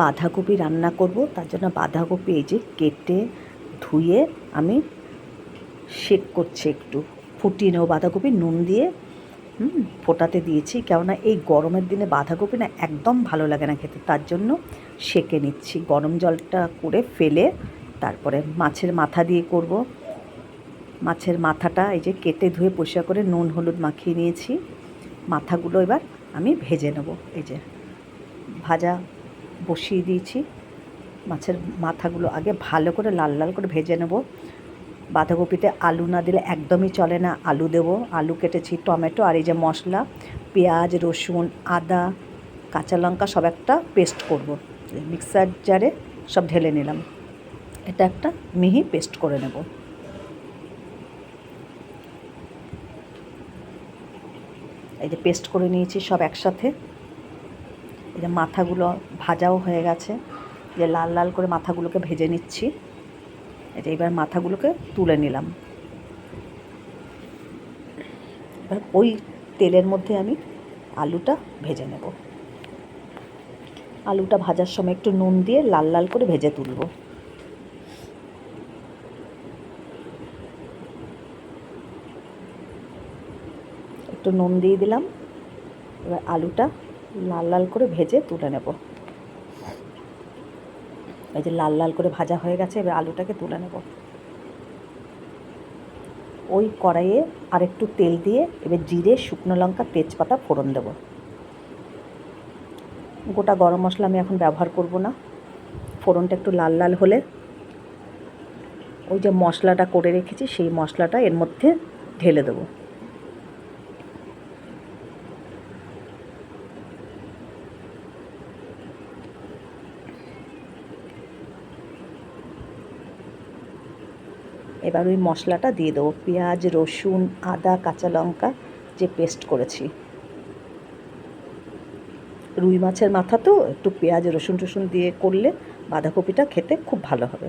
বাঁধাকপি রান্না করব, তার জন্য বাঁধাকপি এই যে কেটে ধুয়ে আমি সেক করছি, একটু ফুটিয়ে নেব বাঁধাকপি নুন দিয়ে ফোটাতে দিয়েছি। কেননা এই গরমের দিনে বাঁধাকপি না একদম ভালো লাগে না খেতে, তার জন্য সেকে নিচ্ছি। গরম জলটা করে ফেলে তারপরে মাছের মাথা দিয়ে করব। মাছের মাথাটা এই যে কেটে ধুয়ে পরিষ্কার করে নুন হলুদ মাখিয়ে নিয়েছি। মাথাগুলো এবার আমি ভেজে নেব। এই যে ভাজা বসিয়ে দিয়েছি। মাছের মাথাগুলো আগে ভালো করে লাল লাল করে ভেজে নেব। বাঁধাকপিতে আলু না দিলে একদমই চলে না, আলু দেব। আলু কেটেছি, টমেটো আর এই যে মশলা, পেঁয়াজ রসুন আদা কাঁচা লঙ্কা সব একটা পেস্ট করব। মিক্সার জারে সব ঢেলে নিলাম। এটা একটা মিহি পেস্ট করে নেব। এই যে পেস্ট করে নিয়েছি সব একসাথে। এই যে মাথাগুলো ভাজাও হয়ে গেছে, যে লাল লাল করে মাথাগুলোকে ভেজে নিচ্ছি। এই যে এবার মাথাগুলোকে তুলে নিলাম। এবার ওই তেলের মধ্যে আমি আলুটা ভেজে নেব। আলুটা ভাজার সময় একটু নুন দিয়ে লাল লাল করে ভেজে তুলব। একটু নুন দিয়ে দিলাম। এবার আলুটা লাল লাল করে ভেজে তুলে নেব। এই যে লাল লাল করে ভাজা হয়ে গেছে, এবার আলুটাকে তুলে নেব। ওই কড়াইয়ে আর একটু তেল দিয়ে এবার জিরে শুকনো লঙ্কা তেজপাতা ফোড়ন দেব। গোটা গরম মশলা আমি এখন ব্যবহার করব না। ফোড়নটা একটু লাল লাল হলে ওই যে মশলাটা করে রেখেছি সেই মশলাটা এর মধ্যে ঢেলে দেবো। এবার ওই মশলাটা দিয়ে দেবো, পেঁয়াজ রসুন আদা কাঁচা লঙ্কা যে পেস্ট করেছি। রুই মাছের মাথা তো একটু পেঁয়াজ রসুন টসুন দিয়ে করলে বাঁধাকপিটা খেতে খুব ভালো হবে।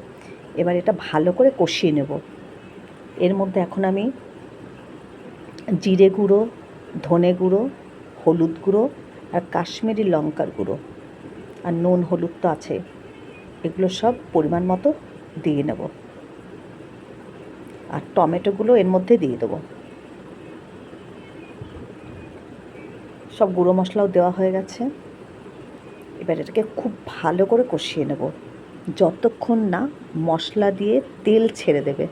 এবার এটা ভালো করে কষিয়ে নেব। এর মধ্যে এখন আমি জিরে গুঁড়ো ধনে গুঁড়ো হলুদ গুঁড়ো আর কাশ্মীরি লঙ্কার গুঁড়ো আর নুন হলুদ তো আছে, এগুলো সব পরিমাণ মতো দিয়ে নেব। আর টমেটোগুলো এর মধ্যে দিয়ে দেবো। সব গুঁড়ো মশলাও দেওয়া হয়ে গেছে। এবার এটাকে খুব ভালো করে কষিয়ে নেব। যতক্ষণ না মশলা দিয়ে তেল ছেড়ে দেবে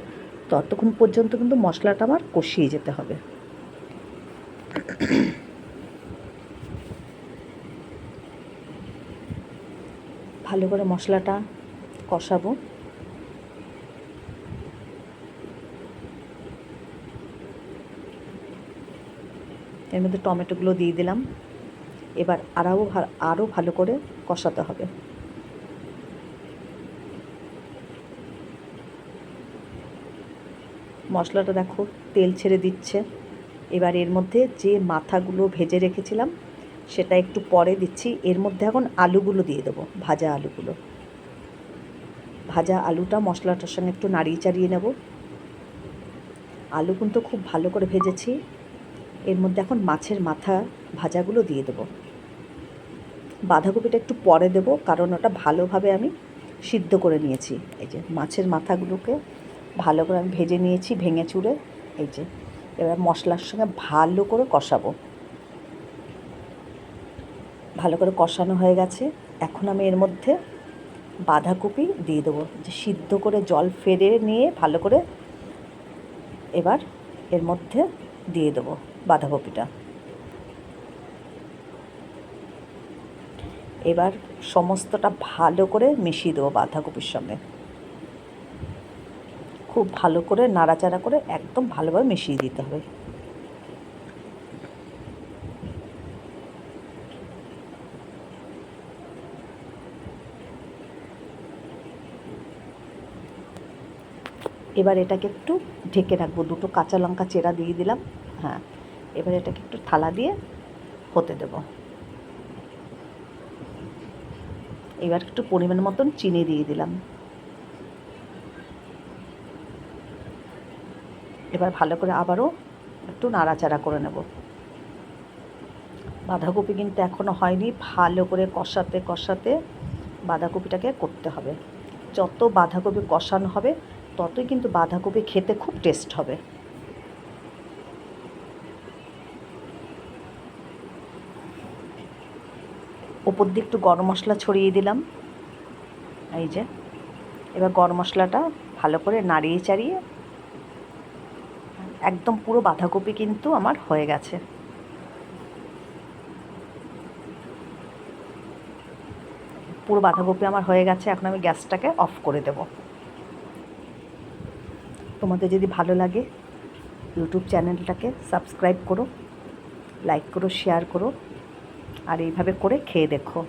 ততক্ষণ পর্যন্ত কিন্তু মশলাটা আমার কষিয়ে যেতে হবে। ভালো করে মশলাটা কষাবো। এর মধ্যে টমেটোগুলো দিয়ে দিলাম। এবার আরও ভালো করে কষাতে হবে। মশলাটা দেখো তেল ছেড়ে দিচ্ছে। এবার এর মধ্যে যে মাথাগুলো ভেজে রেখেছিলাম সেটা একটু পরে দিচ্ছি। এর মধ্যে এখন আলুগুলো দিয়ে দেবো, ভাজা আলুগুলো। ভাজা আলুটা মশলাটার সঙ্গে একটু নাড়িয়ে চাড়িয়ে নেব। আলু কিন্তু খুব ভালো করে ভেজেছি। এর মধ্যে এখন মাছের মাথা ভাজাগুলো দিয়ে দেবো। বাঁধাকপিটা একটু পরে দেব, কারণ ওটা ভালোভাবে আমি সিদ্ধ করে নিয়েছি। এই যে মাছের মাথাগুলোকে ভালো করে আমি ভেজে নিয়েছি ভেঙে চুড়ে। এই যে এবার মশলার সঙ্গে ভালো করে কষাবো। ভালো করে কষানো হয়ে গেছে। এখন আমি এর মধ্যে বাঁধাকপি দিয়ে দেবো, যে সিদ্ধ করে জল ফেলে নিয়ে ভালো করে এবার এর মধ্যে দিয়ে দেবো বাঁধাকপিটা। এবার সমস্তটা ভালো করে মিশিয়ে দেবো বাঁধাকপির সঙ্গে। খুব ভালো করে নাড়াচাড়া করে একদম ভালোভাবে মিশিয়ে দিতে হবে। এবার এটাকে একটু ঢেকে রাখবো। দুটো কাঁচা লঙ্কা চেরা দিয়ে দিলাম। হ্যাঁ, এবার এটাকে একটু থালা দিয়ে হতে দেব। এবার একটু পরিমাণ মতন চিনি দিয়ে দিলাম। এবার ভালো করে আবারও একটু নাড়াচাড়া করে নেব। বাঁধাকপি কিন্তু এখনও হয়নি। ভালো করে কষাতে কষাতে বাঁধাকপিটাকে করতে হবে। যত বাঁধাকপি কষানো হবে ততই কিন্তু বাঁধাকপি খেতে খুব টেস্ট হবে। ওপর দিয়ে একটু গরম মশলা ছড়িয়ে দিলাম। এই যে এবার গরম মশলাটা ভালো করে নাড়িয়ে চাড়িয়ে একদম পুরো বাঁধাকপি কিন্তু আমার হয়ে গেছে। পুরো বাঁধাকপি আমার হয়ে গেছে। এখন আমি গ্যাসটাকে অফ করে দেব। তোমাদের যদি ভালো লাগে ইউটিউব চ্যানেলটাকে সাবস্ক্রাইব করো, লাইক করো, শেয়ার করো, আর এইভাবে করে খেয়ে দেখো।